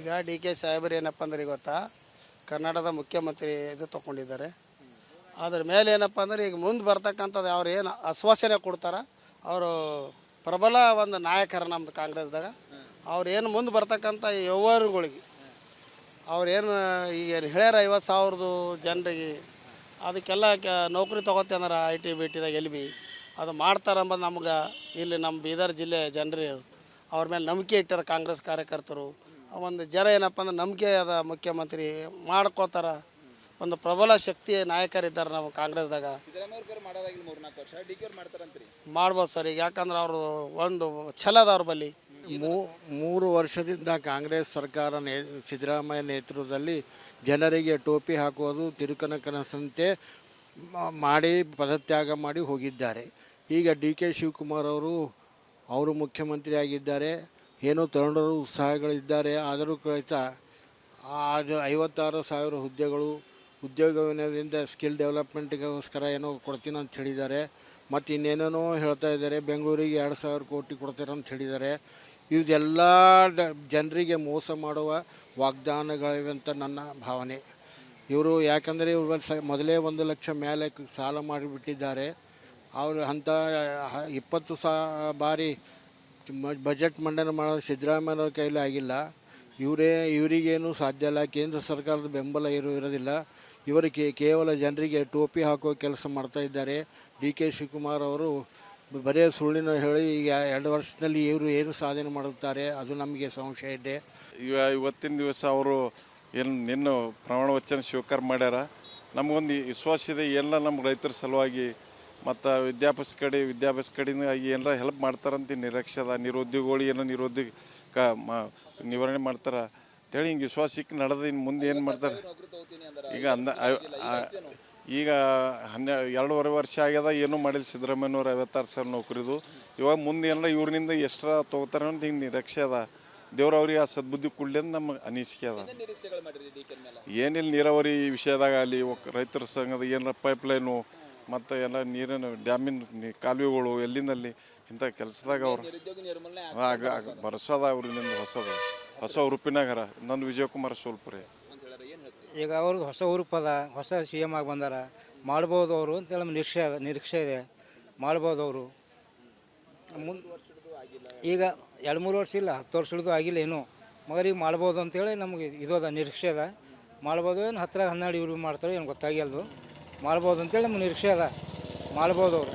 ಈಗ D K ಸಾಹೇಬರು ಏನಪ್ಪ ಅಂದ್ರೆ ಗೊತ್ತಾ, ಕರ್ನಾಟಕದ ಮುಖ್ಯಮಂತ್ರಿ ಇದು ತೊಗೊಂಡಿದ್ದಾರೆ. ಅದ್ರ ಮೇಲೆ ಏನಪ್ಪ ಅಂದ್ರೆ ಈಗ ಮುಂದೆ ಬರ್ತಕ್ಕಂಥದ್ದು ಅವ್ರು ಏನು ಆಶ್ವಾಸನೆ ಕೊಡ್ತಾರೆ, ಅವರು ಪ್ರಬಲ ಒಂದು ನಾಯಕರ ನಮ್ಮದು ಕಾಂಗ್ರೆಸ್ದಾಗ. ಅವ್ರು ಏನು ಮುಂದೆ ಬರ್ತಕ್ಕಂಥ ಯೌವನಗಳಿಗೆ ಅವ್ರೇನು ಈಗ ಹೇಳ್ಯಾರ 50,000 ಜನರಿಗೆ ಅದಕ್ಕೆಲ್ಲ ನೌಕರಿ ತೊಗೋತಿ ಅಂದ್ರೆ ಐ ಟಿ ಬಿ ಟಿದಾಗ ಎಲ್ಲಿ ಬಿ ಅದು ಮಾಡ್ತಾರಂಬದು ನಮ್ಗೆ ಇಲ್ಲಿ ನಮ್ಮ ಬೀದರ್ ಜಿಲ್ಲೆ ಜನರು ಅವ್ರ ಮೇಲೆ ನಂಬಿಕೆ ಇಟ್ಟಾರ. ಕಾಂಗ್ರೆಸ್ ಕಾರ್ಯಕರ್ತರು ಒಂದು ಜನ ಏನಪ್ಪ ಅಂದ್ರೆ ನಂಬಿಕೆ ಅದ, ಮುಖ್ಯಮಂತ್ರಿ ಮಾಡ್ಕೋತಾರೆ. ಒಂದು ಪ್ರಬಲ ಶಕ್ತಿ ನಾಯಕರಿದ್ದಾರೆ ನಮ್ಮ ಕಾಂಗ್ರೆಸ್ದಾಗ. ಮಾಡ್ಬೋದು ಸರ್. ಈಗ ಯಾಕಂದ್ರೆ ಅವರು ಒಂದು ಛಲದ ಅವ್ರ ಬಲ್ಲಿ 3 ವರ್ಷದಿಂದ ಕಾಂಗ್ರೆಸ್ ಸರ್ಕಾರ ಸಿದ್ದರಾಮಯ್ಯ ನೇತೃತ್ವದಲ್ಲಿ ಜನರಿಗೆ ಟೋಪಿ ಹಾಕುವುದು ತಿರುಕನಕನಸಂತೆ ಮಾಡಿ ಪದತ್ಯಾಗ ಮಾಡಿ ಹೋಗಿದ್ದಾರೆ. ಈಗ ಡಿ ಕೆ ಶಿವಕುಮಾರ್ ಅವರು ಮುಖ್ಯಮಂತ್ರಿ ಆಗಿದ್ದಾರೆ. ಏನೋ ತರುಣರು ಉತ್ಸಾಹಗಳಿದ್ದಾರೆ. ಆದರೂ ಸಹಿತ 56,000 ಹುದ್ದೆಗಳು ಉದ್ಯೋಗವಿನದಿಂದ ಸ್ಕಿಲ್ ಡೆವಲಪ್ಮೆಂಟ್ಗೋಸ್ಕರ ಏನೋ ಕೊಡ್ತೀನಿ ಅಂತ ಹೇಳಿದ್ದಾರೆ. ಮತ್ತು ಇನ್ನೇನೇನೋ ಹೇಳ್ತಾ ಇದ್ದಾರೆ. ಬೆಂಗಳೂರಿಗೆ 2,000 ಕೋಟಿ ಕೊಡ್ತಾರೆ ಅಂತ ಹೇಳಿದ್ದಾರೆ. ಇದೆಲ್ಲ ಜನರಿಗೆ ಮೋಸ ಮಾಡುವ ವಾಗ್ದಾನಗಳಿವೆ ಅಂತ ನನ್ನ ಭಾವನೆ. ಇವರು ಯಾಕಂದರೆ ಇವರು ಮೊದಲೇ 1 ಲಕ್ಷ ಮೇಲೆ ಸಾಲ ಮಾಡಿಬಿಟ್ಟಿದ್ದಾರೆ. ಅವರು ಅಂಥ 20 ಬಾರಿ ಬಜೆಟ್ ಮಂಡನೆ ಮಾಡೋದು ಸಿದ್ದರಾಮಯ್ಯವ್ರ ಕೈಲಿ ಆಗಿಲ್ಲ. ಇವರಿಗೇನು ಸಾಧ್ಯ ಇಲ್ಲ. ಕೇಂದ್ರ ಸರ್ಕಾರದ ಬೆಂಬಲ ಇರೋದಿಲ್ಲ. ಇವರು ಕೇವಲ ಜನರಿಗೆ ಟೋಪಿ ಹಾಕೋ ಕೆಲಸ ಮಾಡ್ತಾ ಇದ್ದಾರೆ. ಡಿ ಕೆ ಶಿವಕುಮಾರ್ ಅವರು ಬರೀ ಸುಳ್ಳಿನ ಹೇಳಿ ಈಗ 2 ವರ್ಷದಲ್ಲಿ ಇವರು ಏನು ಸಾಧನೆ ಮಾಡುತ್ತಾರೆ ಅದು ನಮಗೆ ಸಂಶಯ ಇದೆ. ಇವತ್ತಿನ ದಿವಸ ಅವರು ಏನು ನಿನ್ನ ಪ್ರಮಾಣ ವಚನ ಸ್ವೀಕಾರ ಮಾಡ್ಯಾರ. ನಮಗೊಂದು ವಿಶ್ವಾಸ ಇದೆ ಎಲ್ಲ ನಮ್ಮ ರೈತರ ಸಲುವಾಗಿ ಮತ್ತು ವಿದ್ಯಾಭ್ಯಾಸ ಕಡೆಯಾಗಿ ಏನಾರ ಹೆಲ್ಪ್ ಮಾಡ್ತಾರಂತ ನಿರೀಕ್ಷೆ ಅದ. ನಿರುದ್ಯೋಗಿಗಳು ಏನೋ ನಿವಾರಣೆ ಮಾಡ್ತಾರೆ ಅಂತೇಳಿ ಹಿಂಗೆ ವಿಶ್ವಾಸಕ್ಕೆ ನಡೆದು ಇನ್ನು ಮುಂದೆ ಏನು ಮಾಡ್ತಾರೆ. ಈಗ 2.5 ವರ್ಷ ಆಗ್ಯದ, ಏನೂ ಮಾಡಿಲ್ಲ ಸಿದ್ದರಾಮಯ್ಯನವ್ರು 56,000 ನೌಕರಿದು. ಇವಾಗ ಮುಂದೆ ಏನಾರ ಇವ್ರನಿಂದ ಎಷ್ಟರ ತೊಗೋತಾರೆ ಅಂತ ಹಿಂಗೆ ನಿರೀಕ್ಷೆ ಅದ. ದೇವ್ರು ಅವ್ರಿಗೆ ಆ ಸದ್ಬುದ್ಧಿ ಕೊಡಲಿ ಅಂತ ನಮ್ಮ ಅನಿಸಿಕೆ ಅದ. ಏನಿಲ್ಲ, ನೀರಾವರಿ ವಿಷಯದಾಗ ಅಲ್ಲಿ ರೈತರ ಸಂಘದ ಏನಾರ ಪೈಪ್ಲೈನು ಮತ್ತು ಎಲ್ಲ ನೀರಿನ ಡ್ಯಾಮಿನ ಕಾಲುವೆಗಳು ಎಲ್ಲಿಂದಲ್ಲಿ ಇಂಥ ಕೆಲಸದಾಗ ಅವರು ಬರ್ಸೋದ ಅವ್ರಿಂದ ಹೊಸ ಉರುಪಿನಾಗರ ನನ್ನ ವಿಜಯಕುಮಾರ್ ಸೋಲ್ಪುರಿ. ಈಗ ಅವ್ರದ್ದು ಹೊಸ ಉರುಪದ, ಹೊಸ CM ಆಗಿ ಬಂದಾರ, ಮಾಡ್ಬೋದು ಅವರು ಅಂತೇಳಿ ನಿರೀಕ್ಷೆ ಇದೆ. ಮಾಡ್ಬೋದು ಅವರು. ಈಗ 2-3 ವರ್ಷ ಇಲ್ಲ, 10 ವರ್ಷ ಹಿಡಿದು ಆಗಿಲ್ಲ ಏನೂ. ಮಗರಿಗೆ ಮಾಡ್ಬೋದು ಅಂತೇಳಿ ನಮಗೆ ಇದೋದ ನಿರೀಕ್ಷೆ ಅದ. ಮಾಡ್ಬೋದು. ಏನು 10-12 ಇವ್ರು ಮಾಡ್ತಾರೆ ಏನು ಗೊತ್ತಾಗಿಲ್ದು. ಮಾಡ್ಬೋದು ಅಂತೇಳಿ ನಮ್ಗೆ ನಿರೀಕ್ಷೆ ಅದ. ಮಾಡ್ಬೋದು ಅವರು.